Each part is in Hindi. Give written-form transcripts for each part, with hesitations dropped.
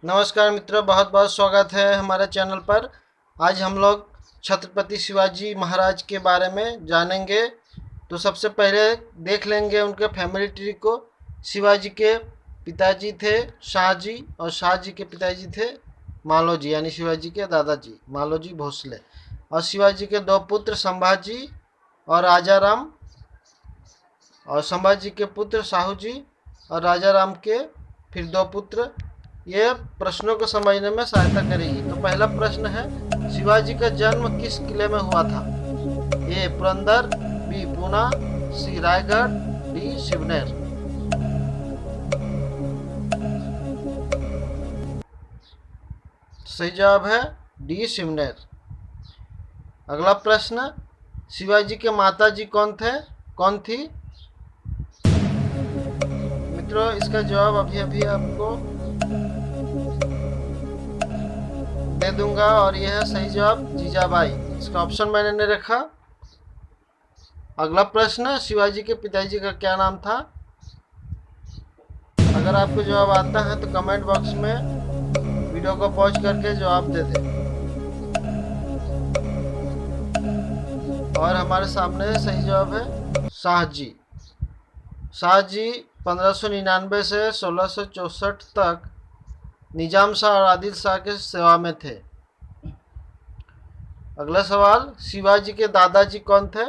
नमस्कार मित्रों, बहुत बहुत स्वागत है हमारे चैनल पर। आज हम लोग छत्रपति शिवाजी महाराज के बारे में जानेंगे। तो सबसे पहले देख लेंगे उनके फैमिली ट्री को। शिवाजी के पिताजी थे शाहजी, और शाहजी के पिताजी थे मालोजी, यानी शिवाजी के दादाजी मालोजी भोसले। और शिवाजी के दो पुत्र संभाजी और राजाराम, और संभाजी के पुत्र साहूजी और राजाराम के फिर दो पुत्र। ये प्रश्नों को समझने में सहायता करेगी। तो पहला प्रश्न है, शिवाजी का जन्म किस किले में हुआ था? ए पुरंदर, बी पूना, सी रायगढ़, डी शिवनेर। सही जवाब है डी शिवनेर। अगला प्रश्न, शिवाजी के माता जी कौन थी? मित्रों, इसका जवाब अभी आपको दे दूंगा, और यह है सही जवाब जीजाबाई। इसका ऑप्शन मैंने नहीं रखा। अगला प्रश्न, शिवाजी के पिताजी का क्या नाम था? अगर आपको जवाब आता है तो कमेंट बॉक्स में वीडियो को पॉज करके जवाब दे दें। और हमारे सामने सही जवाब है शाहजी। शाहजी 1599 से 1664 तक निजाम शाह और आदिल शाह के सेवा में थे। अगला सवाल, शिवाजी के दादाजी कौन थे?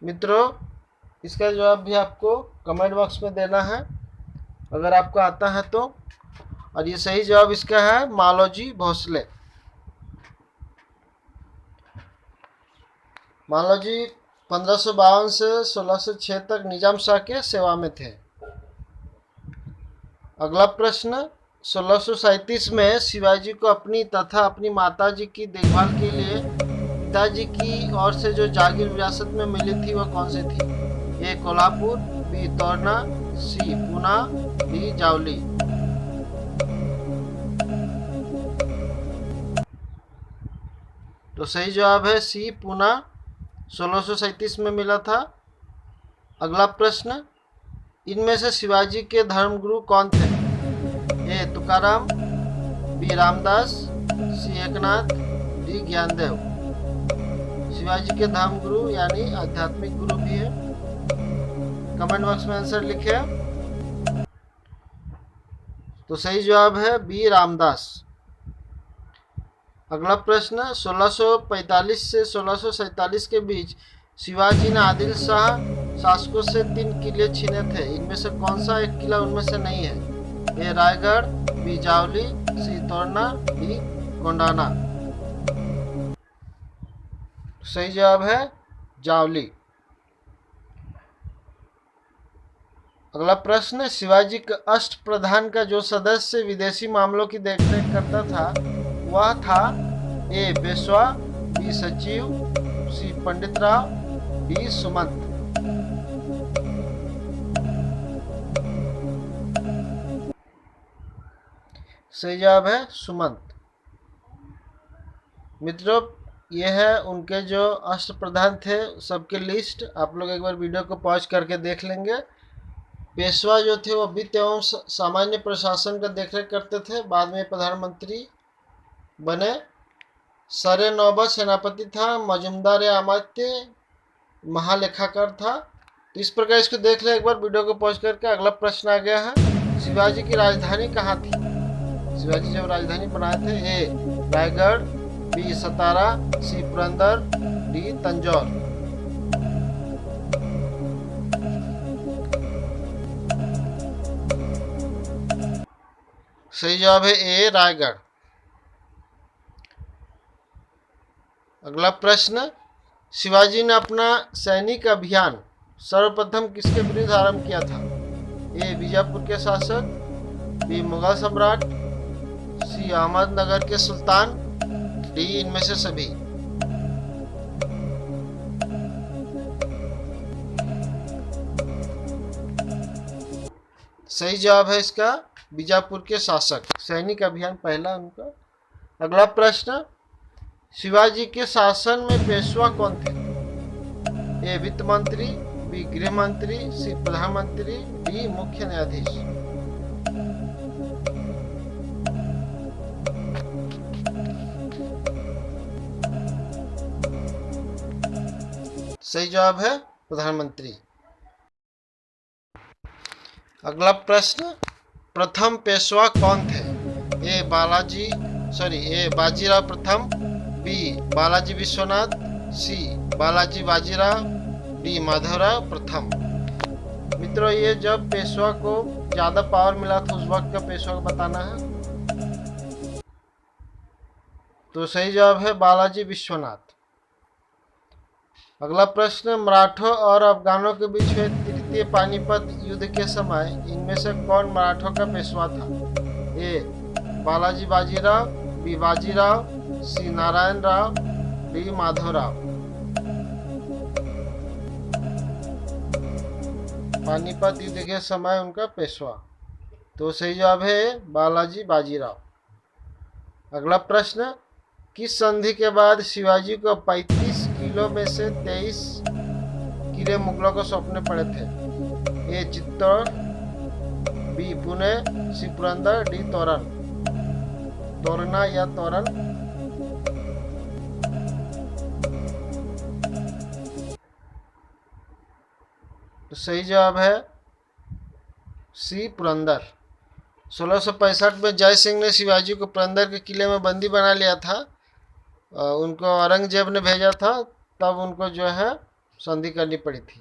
मित्रों, इसका जवाब भी आपको कमेंट बॉक्स में देना है अगर आपको आता है तो। और ये सही जवाब इसका है मालोजी भोसले। मालोजी 1552 से 1606 तक निजाम शाह के सेवा में थे। अगला प्रश्न, 1637 में शिवाजी को अपनी तथा अपनी माताजी की देखभाल के लिए पिताजी की ओर से जो जागीर विरासत में मिली थी वह कौन सी थी? ए कोल्हापुर, बी तोरना, सी पूना, डी जावली। तो सही जवाब है सी पूना, 1637 में मिला था। अगला प्रश्न, इनमें से शिवाजी के धर्मगुरु कौन थे? ए तुकाराम, बी रामदास, सी एकनाथ, डी ज्ञानदेव। शिवाजी के धर्मगुरु यानी आध्यात्मिक गुरु भी है। कमेंट बॉक्स में आंसर लिखे। तो सही जवाब है बी रामदास। अगला प्रश्न, 1645 से 1647 के बीच शिवाजी ने आदिल शाह शासकों से 3 किले छीने थे। इनमें से कौन सा एक किला उनमें से नहीं है? ए रायगढ़, बी जावली, सी तोरना, डी कोंडाना। सही जवाब है जावली। अगला प्रश्न, शिवाजी के अष्ट प्रधान का जो सदस्य विदेशी मामलों की देखरेख करता था वह था? ए पेशवा, बी सचिव, सी पंडित राव, डी सुमंत। सही जवाब है सुमंत। मित्रों, ये है उनके जो अष्ट प्रधान थे सबके लिस्ट। आप लोग एक बार वीडियो को पॉज करके देख लेंगे। पेशवा जो थे वो वित्त एवं सामान्य प्रशासन का देखरेख करते थे, बाद में प्रधानमंत्री बने। सरे नौबत सेनापति था। मजुमदार अमात्य महालेखाकार था। तो इस प्रकार इसको देख ले एक बार वीडियो को पॉज करके। अगला प्रश्न आ गया है, शिवाजी की राजधानी कहाँ थी? शिवाजी जब राजधानी बनाए थे, ए रायगढ़, बी सतारा, सी पुरंदर, डी तंजौर। सही जवाब है ए रायगढ़। अगला प्रश्न, शिवाजी ने अपना सैनिक अभियान सर्वप्रथम किसके विरुद्ध आरंभ किया था? ए बीजापुर के शासक, बी मुगल सम्राट, सी अहमदनगर के सुल्तान, डी इनमें से सभी। सही जवाब है इसका बीजापुर के शासक। सैनिक अभियान पहला उनका। अगला प्रश्न, शिवाजी के शासन में पेशवा कौन थे? ए वित्त मंत्री, बी गृह मंत्री, सी प्रधानमंत्री, डी मुख्य न्यायाधीश। सही जवाब है प्रधानमंत्री। अगला प्रश्न, प्रथम पेशवा कौन थे? ए बाजीराव प्रथम, बी बालाजी विश्वनाथ, सी बालाजी बाजीराव, डी माधवराव प्रथम। मित्रों, ये जब पेशवा को ज्यादा पावर मिला था उस वक्त का पेशवा को बताना है। तो सही जवाब है बालाजी विश्वनाथ। अगला प्रश्न, मराठों और अफगानों के बीच हुए तृतीय पानीपत युद्ध के समय इनमें से कौन मराठों का पेशवा था? ए बालाजी बाजीराव, बी बाजीराव, सी नारायण राव, डी माधवराव। पानीपत युद्ध के समय उनका पेशवा, तो सही जवाब है बालाजी बाजीराव। अगला प्रश्न, किस संधि के बाद शिवाजी को 35 किलो में से 23 किले मुगलों को सौंपने पड़े थे? ए चित्तौड़, बी पुणे, सी पुरंदर, डी तोरना या तोरन। तो सही जवाब है सी पुरंदर। 1665 में जय सिंह ने शिवाजी को पुरंदर के किले में बंदी बना लिया था। उनको औरंगजेब ने भेजा था, तब उनको जो है संधि करनी पड़ी थी।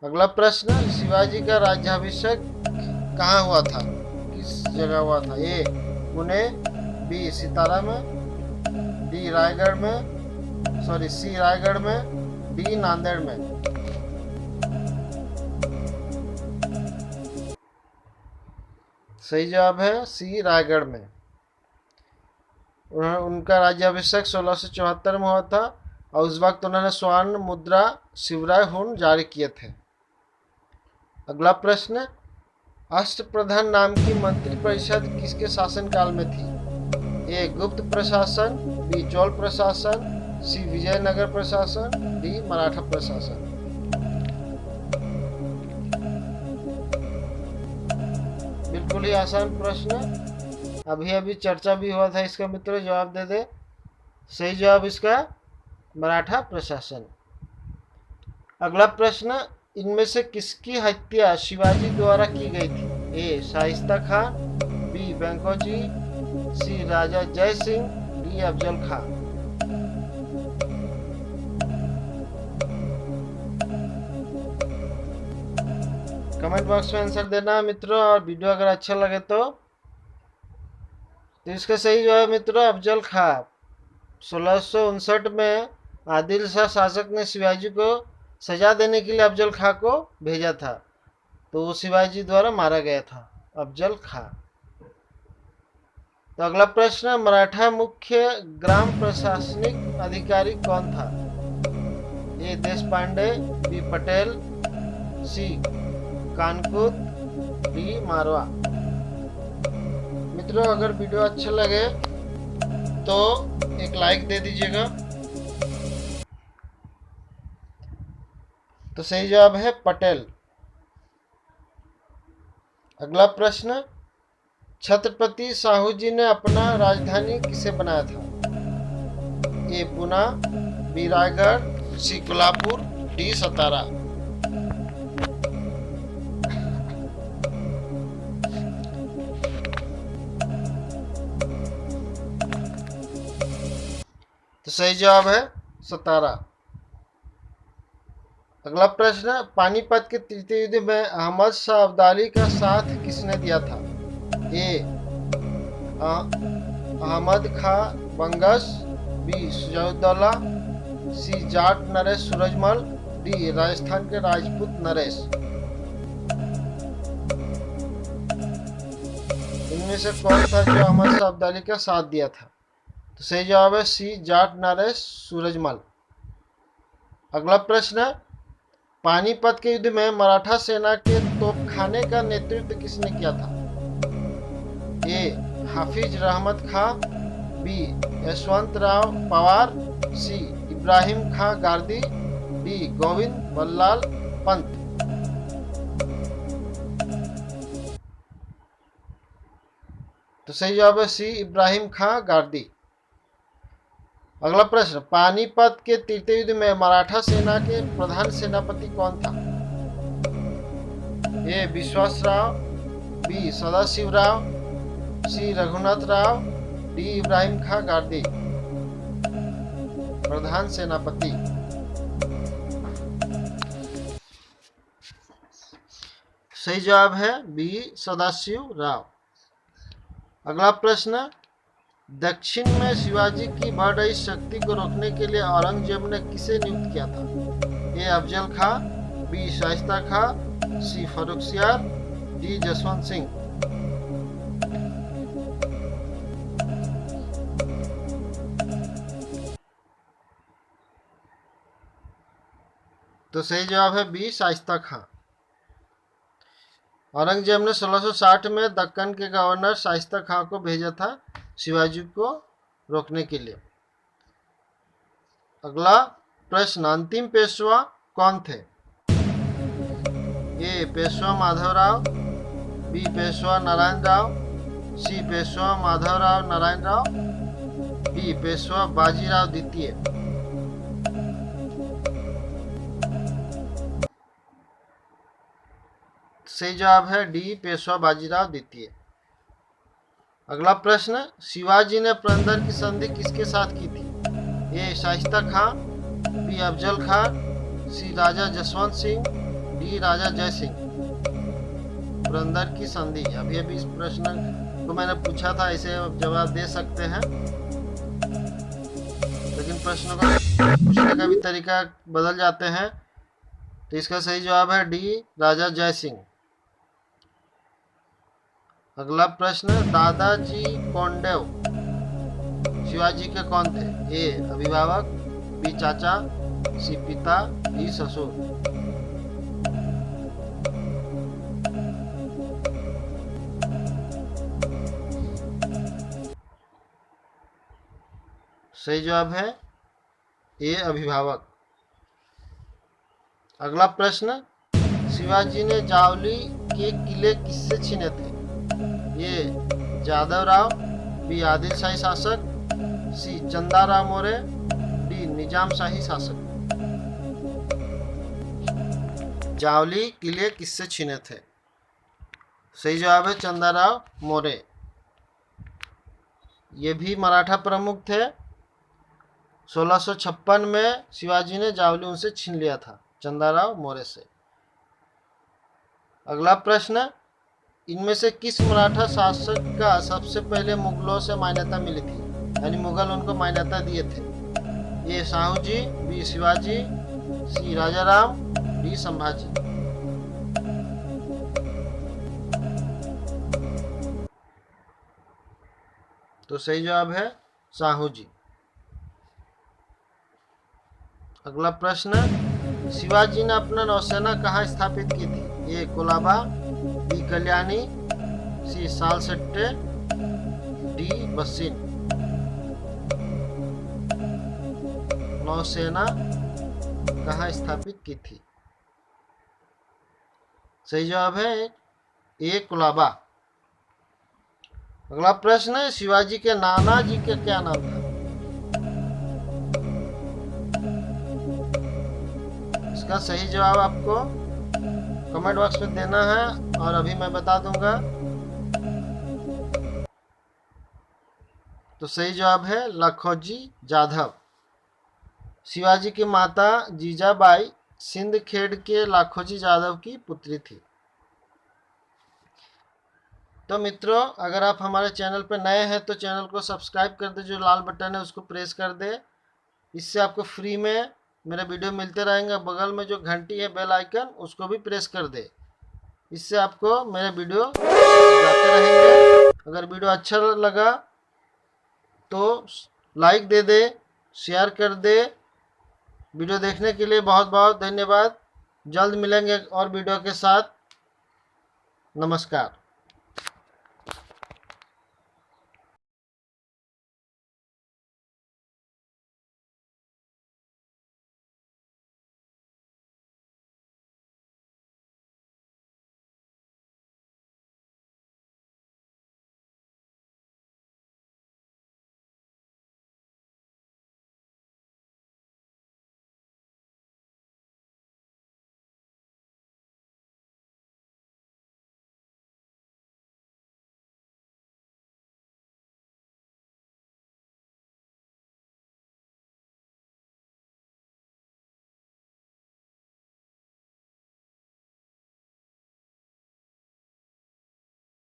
अगला प्रश्न, शिवाजी का राज्याभिषेक कहाँ हुआ था? किस जगह हुआ था? ए पुणे, बी सितारा में, सी रायगढ़ में, डी नांदेड़ में। सही जवाब है सी रायगढ़ में। उनका राज्याभिषेक 1674 में हुआ था और उस वक्त उन्होंने स्वर्ण मुद्रा शिवराय हुन जारी किए थे। अगला प्रश्न, अष्टप्रधान नाम की मंत्रिपरिषद किसके शासनकाल में थी? ए गुप्त प्रशासन, बी चोल प्रशासन, सी विजयनगर प्रशासन, डी मराठा प्रशासन। बिल्कुल ही आसान प्रश्न, अभी चर्चा भी हुआ था इसका। मित्रों, जवाब दे दे। सही जवाब इसका मराठा प्रशासन। अगला प्रश्न, इनमें से किसकी हत्या शिवाजी द्वारा की गई थी? ए शाइस्ता खान, बी वेंकोजी, सी राजा जय Singh, D Afzal Khan. Comment box में आंसर देना मित्रों, और वीडियो अगर अच्छा लगे तो इसका सही जवाब है मित्रों अफजल खां। 1659 में आदिल शाह शासक ने शिवाजी को सजा देने के लिए अफजल खां को भेजा था, तो वो शिवाजी द्वारा मारा गया था अफजल खां। तो अगला प्रश्न, मराठा मुख्य ग्राम प्रशासनिक अधिकारी कौन था? ए देश पांडे, बी पटेल, सी कानकुत, डी मारवा। मित्रों, अगर वीडियो अच्छा लगे तो एक लाइक दे दीजिएगा। तो सही जवाब है पटेल। अगला प्रश्न, छत्रपति साहू जी ने अपना राजधानी किसे बनाया था? ए पुना, बी रायगढ़, सी कोल्हापुर, डी सतारा। तो सही जवाब है सतारा। अगला प्रश्न, पानीपत के तृतीय युद्ध में अहमद शाह अब्दाली का साथ किसने दिया था? ए अहमद खां बंगस, बी सुजाउद्दौला, सी जाट नरेश सूरजमल, डी राजस्थान के राजपूत नरेश। इनमें से कौन था जो अहमद शाह अब्दाली का साथ दिया था? तो सही जवाब है सी जाट नरेश सूरजमल। अगला प्रश्न, पानीपत के युद्ध में मराठा सेना के तोपखाने का नेतृत्व किसने किया था? ए हाफिज रहमत खां, बी यशवंत राव पवार, सी इब्राहिम खां गारदी, डी गोविंद बल्लाल पंत। तो सही जवाब है सी इब्राहिम खां गारदी। अगला प्रश्न, पानीपत के तृतीय युद्ध में मराठा सेना के प्रधान सेनापति कौन था? ए विश्वासराव, बी सदाशिवराव, सी रघुनाथ राव, डी इब्राहिम खां गांधी। प्रधान सेनापति सही जवाब है बी सदाशिवराव। अगला प्रश्न, दक्षिण में शिवाजी की बढ़ रही शक्ति को रोकने के लिए औरंगजेब ने किसे नियुक्त किया था? ए अफजल खां, बी शाइस्ता खां, सी फर्रुखसियार, डी जसवंत सिंह। तो सही जवाब है बी शाइस्ता खां। औरंगजेब ने 1660 में दक्कन के गवर्नर शाइस्ता खां को भेजा था शिवाजी को रोकने के लिए। अगला प्रश्न, अंतिम पेशवा कौन थे? ए पेशवा माधवराव, बी पेशवा नारायण राव, सी पेशवा माधवराव नारायण राव, डी पेशवा बाजीराव द्वितीय। सही जवाब है डी पेशवा बाजीराव द्वितीय। अगला प्रश्न, शिवाजी ने पुरंदर की संधि किसके साथ की थी? ए शाइस्ता खां, बी अफजल खां, सी राजा जसवंत सिंह, डी राजा जय सिंह। पुरंदर की संधि, अभी इस प्रश्न को मैंने पूछा था, इसे जवाब दे सकते हैं, लेकिन प्रश्नों का पूछने का भी तरीका बदल जाते हैं। तो इसका सही जवाब है डी राजा जय सिंह। अगला प्रश्न, दादाजी कोंडदेव शिवाजी के कौन थे? ए अभिभावक, बी चाचा, सी पिता, डी ससुर। सही जवाब है ए अभिभावक। अगला प्रश्न, शिवाजी ने जावली के किले किससे छीने थे? ये जादव राव, बी आदिल शाही शासक, सी चंदा राव मौर्य, डी निजाम शाही शासक। जावली किले किससे छीने थे? सही जवाब है चंदा राव मौर्य। ये भी मराठा प्रमुख थे। 1656 में शिवाजी ने जावली उनसे छीन लिया था, चंदा राव मौर्य से। अगला प्रश्न, इनमें से किस मराठा शासक का सबसे पहले मुगलों से मान्यता मिली थी, यानी मुगल उनको मान्यता दिए थे? ए शाहू जी, बी शिवाजी, सी राजाराम, डी संभाजी। तो सही जवाब है शाहू जी। अगला प्रश्न, शिवाजी ने अपना नौसेना कहाँ स्थापित की थी? ए कोलाबा, बी कल्याणी, सी सालसट्टे, डी बस्सीन। नौसेना कहाँ स्थापित की थी? सही जवाब है ए कोलाबा। अगला प्रश्न, शिवाजी के नाना जी का क्या नाम था? इसका सही जवाब आपको कमेंट बॉक्स में देना है और अभी मैं बता दूंगा। तो सही जवाब है लखोजी जाधव। शिवाजी की माता जीजाबाई सिंदखेड़ के लाखोजी जाधव की पुत्री थी। तो मित्रों, अगर आप हमारे चैनल पर नए हैं तो चैनल को सब्सक्राइब कर दे, जो लाल बटन है उसको प्रेस कर दे। इससे आपको फ्री में मेरे वीडियो मिलते रहेंगे। बगल में जो घंटी है बेल आइकन, उसको भी प्रेस कर दे, इससे आपको मेरे वीडियो जाते रहेंगे। अगर वीडियो अच्छा लगा तो लाइक दे दे, शेयर कर दे। वीडियो देखने के लिए बहुत बहुत धन्यवाद। जल्द मिलेंगे और वीडियो के साथ। नमस्कार।